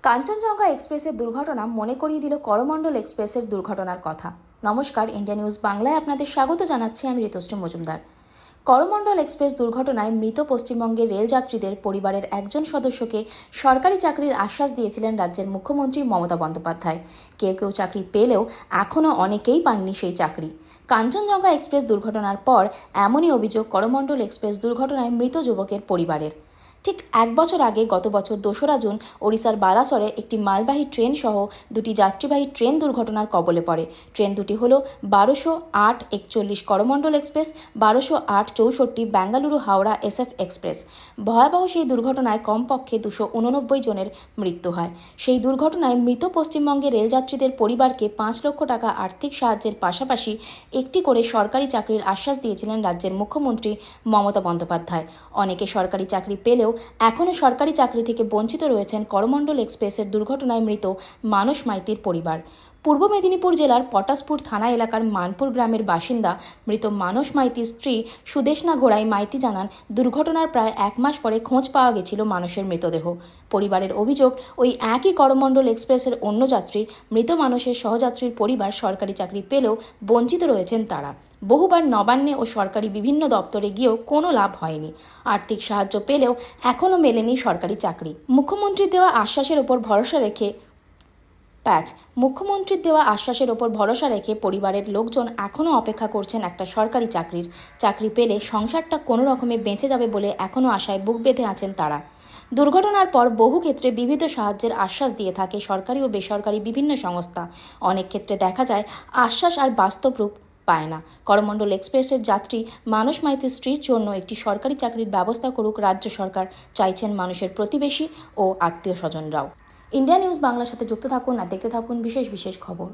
কাঞ্চনজঙ্ঘা এক্সপ্রেসের দুর্ঘটনা মনে করিয়ে দিল করমণ্ডল এক্সপ্রেসের দুর্ঘটনার কথা। নমস্কার, ইন্ডিয়া নিউজ বাংলায় আপনাদের স্বাগত জানাচ্ছি আমি ঋতুশ্রী মজুমদার। করমণ্ডল এক্সপ্রেস দুর্ঘটনায় মৃত পশ্চিমবঙ্গের রেলযাত্রীদের পরিবারের একজন সদস্যকে সরকারি চাকরির আশ্বাস দিয়েছিলেন রাজ্যের মুখ্যমন্ত্রী মমতা বন্দ্যোপাধ্যায়। কেউ কেউ চাকরি পেলেও এখনও অনেকেই পাননি সেই চাকরি। কাঞ্চনজঙ্ঘা এক্সপ্রেস দুর্ঘটনার পর এমনই অভিযোগ করমণ্ডল এক্সপ্রেস দুর্ঘটনায় মৃত যুবকের পরিবারের। ঠিক এক বছর আগে গত বছর 2রা জুন ওড়িশার বালাসরে একটি মালবাহী ট্রেন সহ দুটি যাত্রীবাহী ট্রেন দুর্ঘটনার কবলে পড়ে। ট্রেন দুটি হল 1208-41 Coromandel express, 1208-64 Bengaluru Howrah SF express. ভয়াবহ সেই দুর্ঘটনায় কমপক্ষে 289 জনের মৃত্যু হয়। সেই দুর্ঘটনায় মৃত পশ্চিমবঙ্গের রেলযাত্রীদের পরিবারকে 5 লক্ষ টাকা আর্থিক সাহায্যের পাশাপাশি একটি করে সরকারি চাকরির আশ্বাস দিয়েছিলেন রাজ্যের মুখ্যমন্ত্রী মমতা বন্দ্যোপাধ্যায়। অনেকে সরকারি চাকরি পেলেও এখনও সরকারি চাকরি থেকে বঞ্চিত রয়েছেন করমণ্ডল এক্সপ্রেসের দুর্ঘটনায় মৃত মানস মাইতির পরিবার। পূর্ব মেদিনীপুর জেলার পটাশপুর থানা এলাকার মানপুর গ্রামের বাসিন্দা মৃত মানস মাইতির স্ত্রী সুদেশনা ঘোড়াই মাইতি জানান, দুর্ঘটনার প্রায় 1 মাস পরে খোঁজ পাওয়া গেছিল মানুষের মৃতদেহ। পরিবারের অভিযোগ, ওই একই করমণ্ডল এক্সপ্রেসের অন্য যাত্রী মৃত মানুষের সহযাত্রীর পরিবার সরকারি চাকরি পেলেও বঞ্চিত রয়েছেন তারা। বহুবার নবান্নে ও সরকারি বিভিন্ন দপ্তরে গিয়েও কোনো লাভ হয়নি। আর্থিক সাহায্য পেলেও এখনও মেলেনি সরকারি চাকরি। মুখ্যমন্ত্রীর দেওয়া আশ্বাসের ওপর ভরসা রেখে পরিবারের লোকজন এখনও অপেক্ষা করছেন একটা সরকারি চাকরি পেলে সংসারটা কোনো রকমে বেঁচে যাবে বলে এখনও আশায় বুক বেঁধে আছেন তারা। দুর্ঘটনার পর বহু ক্ষেত্রে বিবিধ সাহায্যের আশ্বাস দিয়ে থাকে সরকারি ও বেসরকারি বিভিন্ন সংস্থা। অনেক ক্ষেত্রে দেখা যায় আশ্বাস আর বাস্তব রূপ পায় না। করমণ্ডল এক্সপ্রেসের যাত্রী মানস মাইতির স্ত্রীর জন্য একটি সরকারি চাকরির ব্যবস্থা করুক রাজ্য সরকার, চাইছেন মানুষের প্রতিবেশী ও আত্মীয় স্বজনরাও। ইন্ডিয়া নিউজ বাংলার সাথে যুক্ত থাকুন আর দেখতে থাকুন বিশেষ খবর।